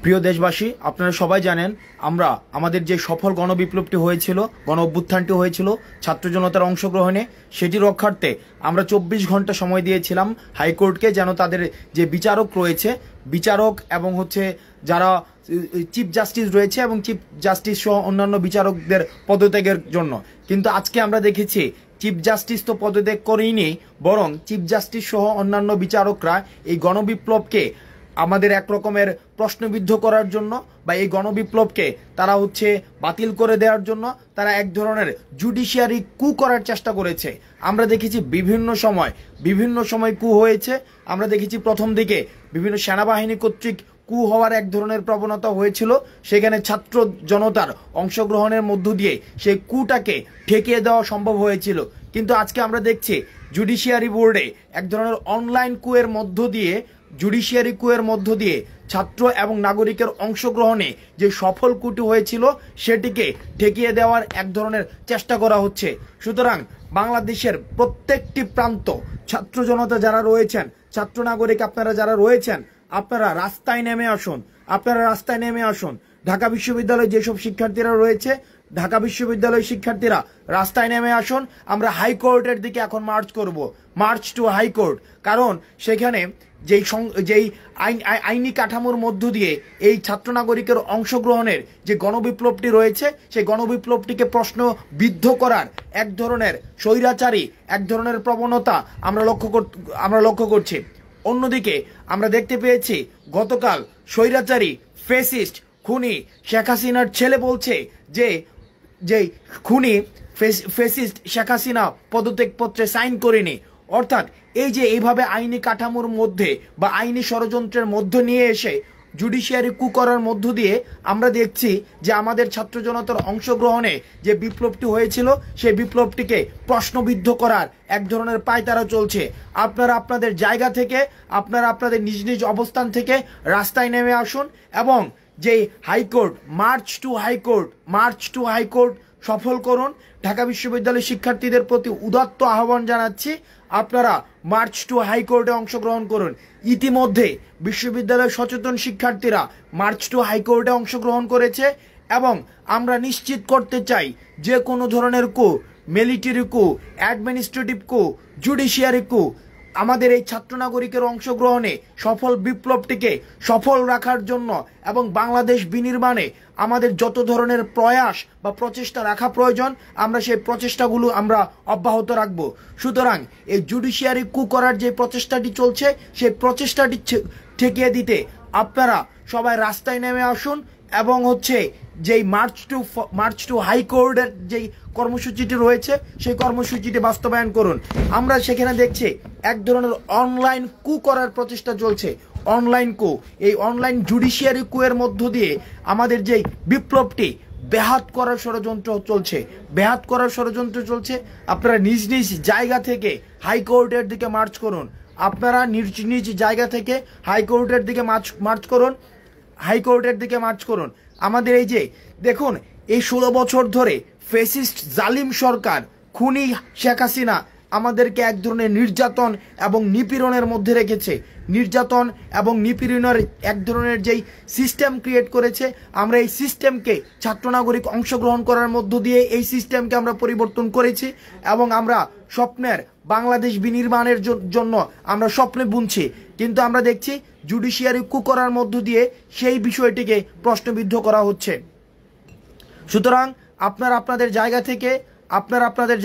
প্রিয় দেশবাসী, আপনারা সবাই জানেন আমরা আমাদের যে সফল গণবিপ্লবটি হয়েছিল, গণ অভ্যুত্থানটি হয়েছিল ছাত্র জনতার অংশগ্রহণে, সেটি রক্ষার্থে আমরা 24 ঘন্টা সময় দিয়েছিলাম হাইকোর্টকে, যেন তাদের যে বিচারক রয়েছে, বিচারক এবং যারা চিফ জাস্টিস রয়েছে এবং চিফ জাস্টিস সহ অন্যান্য বিচারকদের পদত্যাগের জন্য। কিন্তু আজকে আমরা দেখেছি চিফ জাস্টিস তো পদত্যাগ করেইনি, বরং চিফ জাস্টিস সহ অন্যান্য বিচারকরা এই গণবিপ্লবকে আমাদের এক রকমের প্রশ্নবিদ্ধ করার জন্য বা এই গণবিপ্লবকে তারা বাতিল করে দেওয়ার জন্য তারা এক ধরনের জুডিশিয়ারি কু করার চেষ্টা করেছে। আমরা দেখেছি বিভিন্ন সময় কু হয়েছে। আমরা দেখেছি প্রথম দিকে বিভিন্ন সেনাবাহিনী কর্তৃক কু হওয়ার এক ধরনের প্রবণতা হয়েছিল, সেখানে ছাত্র জনতার অংশগ্রহণের মধ্য দিয়ে সেই কুটাকে ঠেকিয়ে দেওয়া সম্ভব হয়েছিল। কিন্তু আজকে আমরা দেখছি জুডিশিয়ারি বোর্ডে এক ধরনের অনলাইন কুয়ের মধ্য দিয়ে ছাত্র এবং নাগরিকের অংশগ্রহণে যে সফল কুটি হয়েছিল সেটিকে ঠেকিয়ে দেওয়ার এক ধরনের চেষ্টা করা হচ্ছে। সুতরাং বাংলাদেশের প্রত্যেকটি প্রান্ত ছাত্র জনতা যারা রয়েছেন, ছাত্র নাগরিক আপনারা যারা রয়েছেন, আপনারা রাস্তায় নেমে আসুন। ঢাকা বিশ্ববিদ্যালয়ে যেসব শিক্ষার্থীরা রয়েছে, ঢাকা বিশ্ববিদ্যালয়ের শিক্ষার্থীরা রাস্তায় নেমে আসুন। আমরা হাইকোর্টের দিকে এখন মার্চ টু হাইকোর্ট। কারণ সেখানে যেই আইনি কাঠামোর মধ্য দিয়ে এই ছাত্র নাগরিকের অংশগ্রহণের যে গণবিপ্লবটি রয়েছে, সেই গণবিপ্লবটিকে প্রশ্নবিদ্ধ করার এক ধরনের স্বৈরাচারী এক ধরনের প্রবণতা আমরা লক্ষ্য করছি। অন্যদিকে আমরা দেখতে পেয়েছি গতকাল স্বৈরাচারী ফেসিস্ট খুনি শেখ হাসিনার ছেলে বলছে যে খুনি ফেসিস্ট শেখ হাসিনা পদত্যাগপত্রে সাইন করেনি। অর্থাৎ এইভাবে আইনি কাঠামোর মধ্যে বা আইনি ষড়যন্ত্রের মধ্য নিয়ে এসে জুডিশিয়ারি কু করার মধ্য দিয়ে আমরা দেখছি যে আমাদের ছাত্র জনতার অংশগ্রহণে যে বিপ্লবটি হয়েছিল সেই বিপ্লবটিকে প্রশ্নবিদ্ধ করার এক ধরনের পায়তারা চলছে। আপনারা আপনাদের জায়গা থেকে, আপনারা আপনাদের নিজ নিজ অবস্থান থেকে রাস্তায় নেমে আসুন এবং যে হাইকোর্ট মার্চ টু হাইকোর্ট সফল করুন। ঢাকা বিশ্ববিদ্যালয়ের শিক্ষার্থীদের প্রতি উদাত্ত আহ্বান জানাচ্ছি, আপনারা মার্চ টু হাইকোর্টে অংশগ্রহণ করুন। ইতিমধ্যে বিশ্ববিদ্যালয়ের সচেতন শিক্ষার্থীরা মার্চ টু হাইকোর্টে অংশগ্রহণ করেছে এবং আমরা নিশ্চিত করতে চাই যে কোনো ধরনের কু, মিলিটারি কু, অ্যাডমিনিস্ট্রেটিভ কু, জুডিশিয়ারি কু, আমাদের এই ছাত্র নাগরিকের অংশগ্রহণে সফল বিপ্লবটিকে সফল রাখার জন্য এবং বাংলাদেশ বিনির্মাণে আমাদের যত ধরনের প্রয়াস বা প্রচেষ্টা রাখা প্রয়োজন, আমরা সেই প্রচেষ্টাগুলো আমরা অব্যাহত রাখব। সুতরাং এই জুডিশিয়ারি কু করার যে প্রচেষ্টাটি চলছে, সেই প্রচেষ্টাটি ঠেকিয়ে দিতে আপনারা সবাই রাস্তায় নেমে আসুন এবং যেই মার্চ টু হাইকোর্টের যেই কর্মসূচিটি রয়েছে সেই কর্মসূচিটি বাস্তবায়ন করুন। আমরা সেখানে দেখছি এক ধরনের অনলাইন কু করার প্রচেষ্টা চলছে। অনলাইন কু, এই অনলাইন জুডিশিয়ারি কুয়ের মধ্য দিয়ে আমাদের যেই বিপ্লবটি ব্যাহত করার ষড়যন্ত্র চলছে। আপনারা নিজ নিজ জায়গা থেকে হাইকোর্টের দিকে মার্চ করুন। আপনারা নিজ জায়গা থেকে হাইকোর্টের দিকে মার্চ করুন। আমাদের দেখুন, এই 16 বছর ধরে ফেসিস্ট জালিম সরকার খুনি শেখ হাসিনা আমাদেরকে এক ধরনের নির্যাতন এবং নিপীড়নের মধ্যে রেখেছে। নির্যাতন এবং নিপীড়নের এক ধরনের যেই সিস্টেম ক্রিয়েট করেছে, আমরা এই সিস্টেমকে ছাত্র নাগরিক অংশগ্রহণ করার মধ্য দিয়ে এই সিস্টেমকে আমরা পরিবর্তন করেছি এবং আমরা স্বপ্নের বাংলাদেশ বিনির্মাণের জন্য আমরা স্বপ্নে বুনছি। কিন্তু আমরা দেখছি জুডিশিয়ারি কু করার মধ্য দিয়ে সেই বিষয়টিকে প্রশ্নবিদ্ধ করা হচ্ছে। সুতরাং আপনারা আপনাদের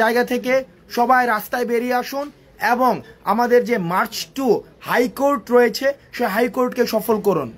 জায়গা থেকে সবাই রাস্তায় বেরিয়ে আসুন এবং আমাদের যে মার্চ টু হাইকোর্ট রয়েছে সেই হাইকোর্টকে সফল করুন।